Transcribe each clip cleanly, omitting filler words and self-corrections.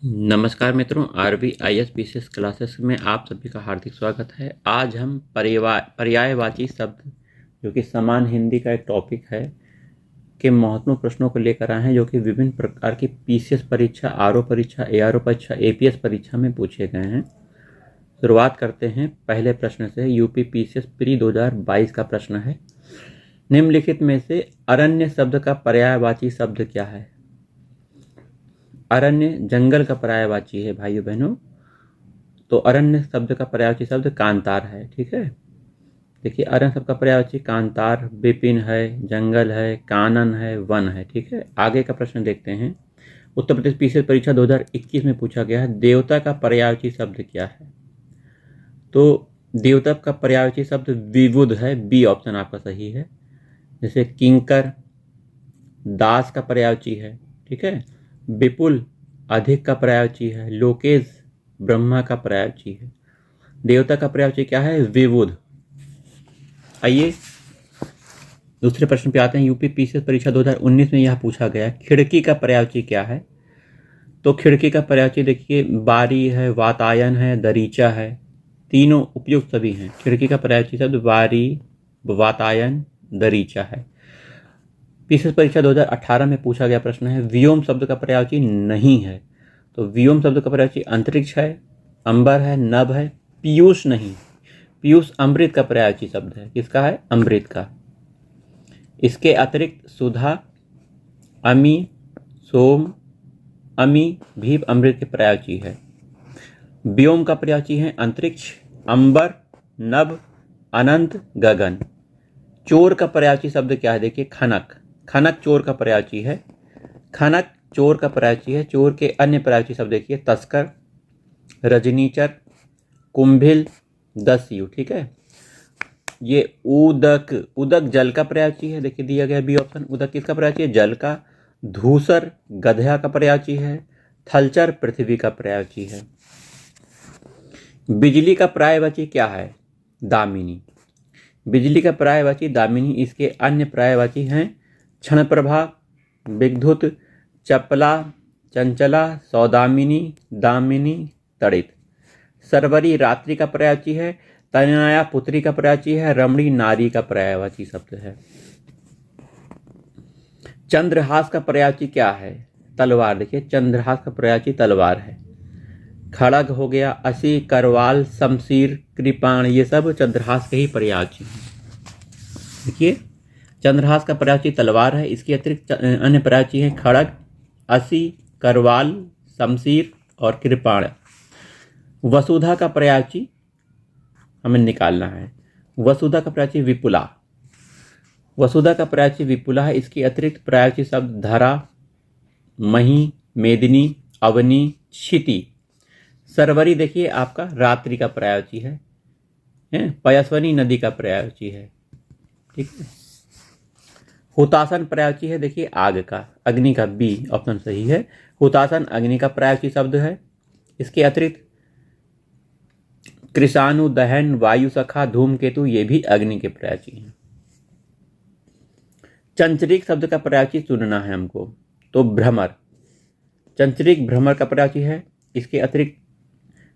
नमस्कार मित्रों, RVIS PCS classes में आप सभी का हार्दिक स्वागत है। आज हम पर्यायवाची शब्द जो कि समान हिंदी का एक टॉपिक है के महत्वपूर्ण प्रश्नों को लेकर आए हैं, जो कि विभिन्न प्रकार की पीसीएस परीक्षा, आरओ परीक्षा, एआरओ परीक्षा, एपीएस परीक्षा में पूछे गए हैं। शुरुआत करते हैं पहले प्रश्न से। यूपी पीसीएस प्री 2022 का प्रश्न है, निम्नलिखित में से अरण्य शब्द का पर्यायवाची शब्द क्या है? अरण्य जंगल का पर्यायवाची है भाइयों बहनों, तो अरण्य शब्द का पर्यायवाची शब्द कांतार है। ठीक है, देखिए अरण्य शब्द का पर्यायवाची कांतार, विपिन है, जंगल है, कानन है, वन है। ठीक है, आगे का प्रश्न देखते हैं। उत्तर प्रदेश पीसीएस परीक्षा 2021 में पूछा गया है, देवता का पर्यायवाची शब्द क्या है? तो देवता का पर्यायवाची शब्द विबुध है, बी ऑप्शन आपका सही है। जैसे किंकर दास का पर्यायवाची है। ठीक है, विपुल अधिक का पर्यायवाची है, लोकेश ब्रह्मा का पर्यायवाची है। देवता का पर्यायवाची क्या है? विबुध। आइए दूसरे प्रश्न पे आते हैं। यूपी पीसीएस परीक्षा 2019 में यह पूछा गया, खिड़की का पर्यायवाची क्या है? तो खिड़की का पर्यायवाची देखिए बारी है, वातायन है, दरीचा है, तीनों उपयुक्त सभी हैं। खिड़की का पर्यायवाची शब्द बारी, वातायन, दरीचा है। पीसीएस परीक्षा 2018 में पूछा गया प्रश्न है, व्योम शब्द का पर्यायवाची नहीं है। तो व्योम शब्द का पर्यायवाची अंतरिक्ष है, अंबर है, नभ है, पीयूष नहीं। पीयूष अमृत का पर्यायवाची शब्द है। किसका है? अमृत का। इसके अतिरिक्त सुधा, अमी, सोम, अमी भी अमृत के पर्यायवाची है। व्योम का पर्यायवाची है अंतरिक्ष, अंबर, नभ, अनंत, गगन। चोर का पर्यायवाची शब्द क्या है? देखिए खनक। खनक चोर का पर्यायवाची है। खनक चोर का पर्यायवाची है। चोर के अन्य पर्यायवाची शब्द देखिए तस्कर, रजनीचर, कुंभिल, दस्यु। ठीक है, ये उदक, उदक जल का पर्यायवाची है। देखिए दिया गया बी ऑप्शन। उदक किसका पर्यायवाची है? जल का। धूसर गधा का पर्यायवाची है। थलचर पृथ्वी का पर्यायवाची है। बिजली का पर्यायवाची क्या है? दामिनी। बिजली का पर्यायवाची दामिनी। इसके अन्य पर्यायवाची हैं क्षणप्रभा, विद्युत, चपला, चंचला, सौदामिनी, दामिनी, तड़ित। सरवरी रात्रि का पर्यायवाची है। तनया पुत्री का पर्यायवाची है। रमणी नारी का पर्यायवाची शब्द है। चंद्रहास का पर्यायवाची क्या है? तलवार। देखिए चंद्रहास का पर्यायवाची तलवार है। खड़ग हो गया, असी, करवाल, शमशीर, कृपाण, ये सब चंद्रहास के ही पर्यायवाची हैं। देखिए चंद्रहास का पर्यायवाची तलवार है। इसके अतिरिक्त अन्य पर्यायवाची हैं खड़ग, असी, करवाल, शमशीर और कृपाण। वसुधा का पर्यायवाची हमें निकालना है। वसुधा का पर्यायवाची विपुला। वसुधा का पर्यायवाची विपुला है। इसके अतिरिक्त पर्यायवाची शब्द धरा, मही, मेदिनी, अवनी, क्षिति। सरवरी देखिए आपका रात्रि का पर्यायवाची है। पयस्वनी नदी का पर्यायवाची है। ठीक है, हुतासन पर्यायवाची है। देखिए आग का, अग्नि का, बी ऑप्शन सही है। हुतासन अग्नि का पर्यायवाची शब्द है। इसके अतिरिक्त कृषाणु, दहन, वायु सखा, धूमकेतु, ये भी अग्नि के पर्यायवाची हैं। चंचरीक शब्द का पर्यायवाची चुनना है हमको, तो भ्रमर। चंचरीक भ्रमर का पर्यायवाची है। इसके अतिरिक्त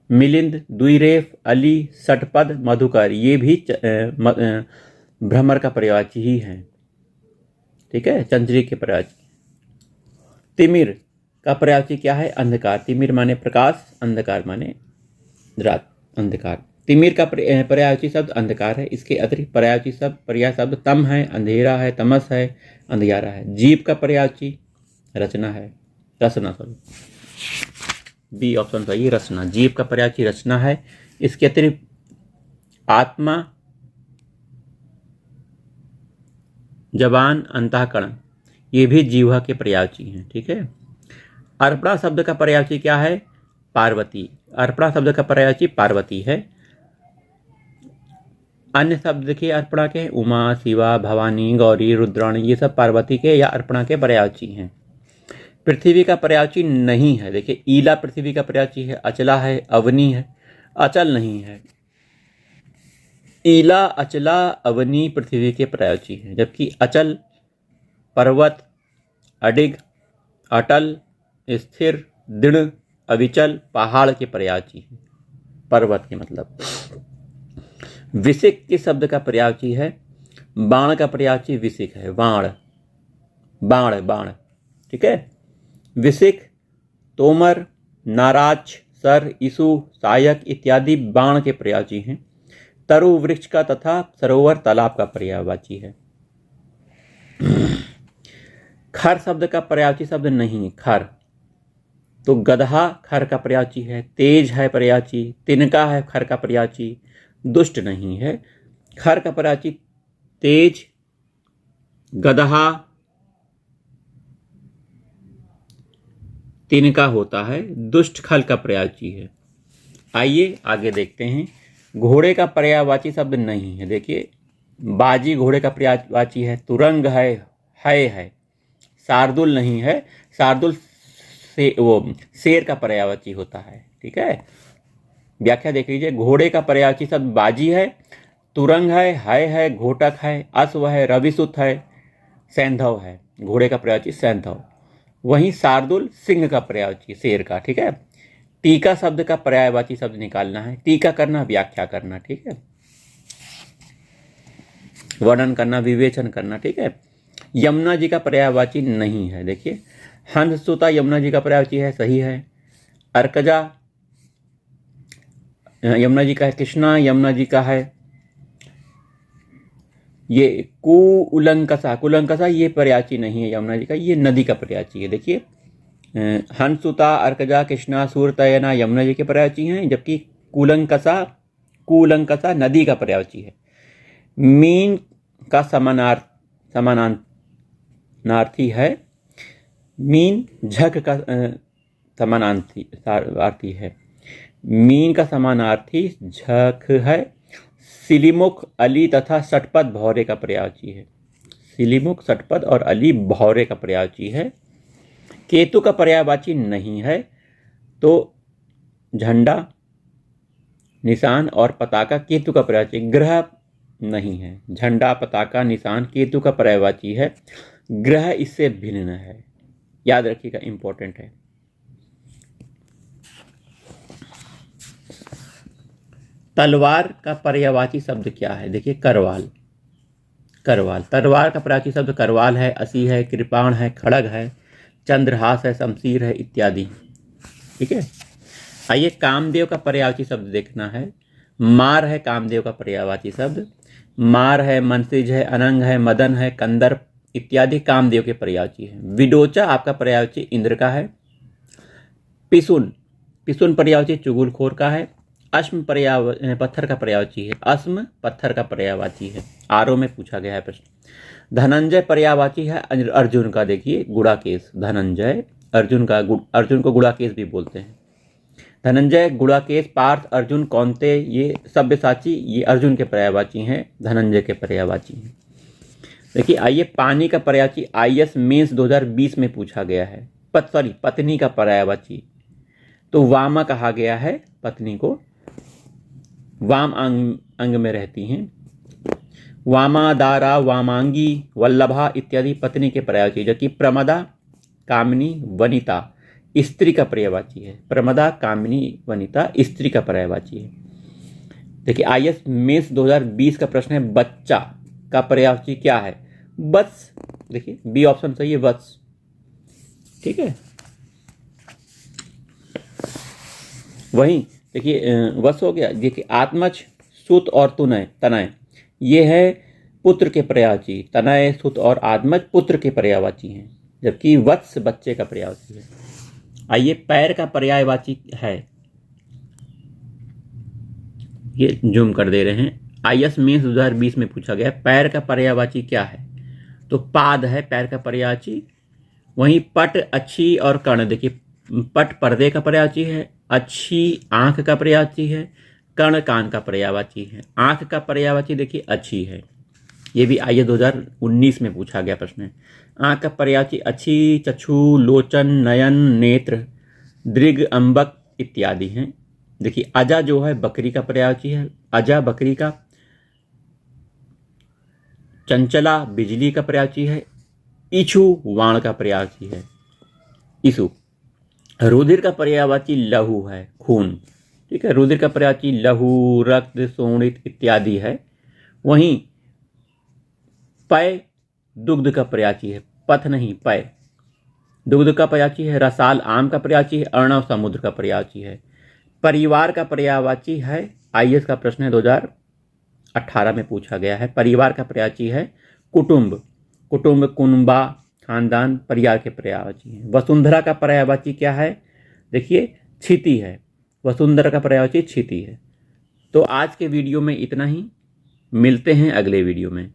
मिलिंद, द्विरेफ, अली, षटपद, मधुकर, ये भी भ्रमर का पर्यायवाची ही है। ठीक है, चंचरीक के पर्यायवाची। तिमिर का पर्यायवाची क्या है? अंधकार। तिमिर माने प्रकाश, अंधकार माने रात, अंधकार। तिमिर का पर्यायवाची शब्द अंधकार है। इसके अतिरिक्त पर्यायवाची शब्द, पर्याय शब्द तम है, अंधेरा है, तमस है, अंधियारा है। जीव का पर्यायवाची रचना है, रचना सॉरी, बी ऑप्शन सही, रचना। जीव का पर्यायवाची रचना है। इसके अतिरिक्त आत्मा, जबान, अंतःकरण, ये भी जीवा के पर्यायवाची हैं। ठीक है, अर्पणा शब्द का पर्यायवाची क्या है? पार्वती। अर्पणा शब्द का पर्यायवाची पार्वती है। अन्य शब्द देखिए अर्पणा के, उमा, शिवा, भवानी, गौरी, रुद्राणी, ये सब पार्वती के या अर्पणा के पर्यायवाची हैं। पृथ्वी का पर्यायवाची नहीं है। देखिए ईला पृथ्वी का पर्यायवाची है। अचला है, अवनी है, अचल नहीं है। ईला, अचला, अवनी पृथ्वी के पर्यायवाची हैं, जबकि अचल, पर्वत, अडिग, अटल, स्थिर, दृढ़, अविचल पहाड़ के पर्यायवाची है, पर्वत के मतलब। विसिक किस शब्द का पर्यायवाची है? बाण का पर्यायवाची विसिक है, बाण, बाण, बाण, ठीक है। विसिक, तोमर, नाराज, सर, ईसु, सहायक इत्यादि बाण के पर्यायवाची हैं। तरु वृक्ष का तथा सरोवर तालाब का पर्यायवाची है। खर शब्द का पर्यायवाची शब्द नहीं है, खर, तो गधा खर का पर्यायवाची है। तेज है पर्यायवाची, तिनका है खर का पर्यायवाची, दुष्ट नहीं है। खर का पर्यायवाची तेज, गधा, तिनका होता है, दुष्ट खल का पर्यायवाची है। आइए आगे देखते हैं। घोड़े का पर्यायवाची शब्द नहीं है, देखिए बाजी घोड़े का पर्यायवाची है, तुरंग है, शार्दुल नहीं है, शार्दुल से वो शेर का पर्यायवाची होता है, ठीक है। व्याख्या देख लीजिए, घोड़े का पर्यायवाची शब्द बाजी है, तुरंग है, घोटक है, अश्व है, रविसुत है, सैंधव है। घोड़े का पर्यायवाची सैंधव। वहीं शार्दुल सिंह का पर्यायवाची शेर का, ठीक है। टीका शब्द का पर्यायवाची शब्द निकालना है, टीका करना, व्याख्या करना, ठीक है, वर्णन करना, विवेचन करना, ठीक है। यमुना जी का पर्यायवाची नहीं है, देखिए हंससुता यमुना जी का पर्यायवाची है, सही है। अर्कजा यमुना जी का है, कृष्णा यमुना जी का है। ये कुलंकसा ये पर्यायवाची नहीं है यमुना जी का, ये नदी का पर्यायवाची है। देखिए हंससुता, अर्कजा, कृष्णा, सूरतयना यमुना जी के पर्यायवाची हैं, जबकि कुलंकसा नदी का पर्यायवाची है। मीन का समानार्थी है, मीन झक का समानार्थी है, मीन का समानार्थी झक है। सिलिमुख, अली तथा षटपद भौरे का पर्यायवाची है। सिलिमुख, षटपद और अली भौरे का पर्यायवाची है। केतु का पर्यायवाची नहीं है, तो झंडा, निशान और पताका केतु का पर्यायवाची, ग्रह नहीं है। झंडा, पताका, निशान केतु का पर्यायवाची है, ग्रह इससे भिन्न है, याद रखिएगा, इंपॉर्टेंट है। तलवार का पर्यायवाची शब्द क्या है? देखिए करवाल, करवाल। तलवार का पर्यायवाची शब्द करवाल है, असी है, कृपाण है, खड़ग है, चंद्रहास है, शमशीर है इत्यादि, ठीक है। आइए कामदेव का पर्यायवाची शब्द देखना है। मार है कामदेव का पर्यायवाची शब्द, मार है, मनसिज है, अनंग है, मदन है, कंदर इत्यादि कामदेव के पर्यायवाची है। विडोचा आपका पर्यायवाची इंद्र का है। पिसुन, पिसुन पर्यायवाची चुगलखोर का है। अश्म पत्थर का पर्यायवाची है, अश्म पत्थर का पर्यायवाची है, आरो में पूछा गया है प्रश्न। धनंजय पर्यायवाची है अर्जुन का, देखिए गुड़ाकेश, धनंजय अर्जुन का, अर्जुन को गुड़ाकेश भी बोलते हैं। धनंजय, गुड़ाकेश, पार्थ, अर्जुन, कौन्ते ये सब्यसाची ये अर्जुन के पर्यायवाची हैं, धनंजय के पर्यायवाची हैं। देखिए आइए पानी का पर्यायवाची IAS मेंस 2020 में पूछा गया है। पत्नी का पर्यायवाची तो वामा कहा गया है, पत्नी को वाम अंग में रहती हैं। वामा, दारा, वामांगी, वल्लभा इत्यादि पत्नी के पर्यायवाची, जबकि प्रमदा, कामिनी, वनिता स्त्री का पर्यायवाची है। प्रमदा, कामिनी, वनिता स्त्री का पर्यायवाची है। देखिए IAS मेंस 2020 का प्रश्न है, बच्चा का पर्यायवाची क्या है? वत्स, देखिए बी ऑप्शन सही है, वत्स, ठीक है। वहीं देखिए वत्स हो गया। देखिए आत्मज, सुत और तनय ये है पुत्र के पर्यायवाची, तनय, सुत और आत्मज पुत्र के पर्यायवाची हैं, जबकि वत्स बच्चे का पर्यायवाची है। आइए पैर का पर्यायवाची है, ये जूम कर दे रहे हैं। IAS मेंस 2020 में पूछा गया पैर का पर्यायवाची क्या है, तो पाद है पैर का पर्यायवाची। वहीं पट, अच्छी और कर्ण, देखिए पट पर्दे का पर्यायवाची है, अच्छी आंख का पर्यायवाची है, कर्ण कान का पर्यायवाची है। आंख का पर्यायवाची देखिए अच्छी है, ये भी IAS 2019 में पूछा गया प्रश्न है। आंख का पर्यायवाची अच्छी, चक्षु, लोचन, नयन, नेत्र, दृग, अंबक इत्यादि हैं। देखिए अजा जो है बकरी का पर्यायवाची है, अजा बकरी का। चंचला बिजली का पर्यायवाची है। इछु वाण का पर्यायवाची है, इशु। रुधिर का पर्यायवाची लहू है, खून। ठीक है, रुधिर का पर्यायवाची लहू, रक्त, शोणित इत्यादि है। वहीं पय दुग्ध का पर्यायवाची है, पथ नहीं, पय। दुग्ध का पर्यायवाची है। रसाल आम का पर्यायवाची है। अर्णव समुद्र का पर्यायवाची है। परिवार का पर्यायवाची है, आईएएस का प्रश्न है 2018 में पूछा गया है। परिवार का पर्यायवाची है कुटुंब। कुटुंब, कुनबा, खानदान, परिवार के पर्यायवाची है। वसुंधरा का पर्यायवाची क्या है? देखिए, क्षिति है। वसुंधरा का पर्यायवाची क्षिति है। तो आज के वीडियो में इतना ही, मिलते हैं अगले वीडियो में।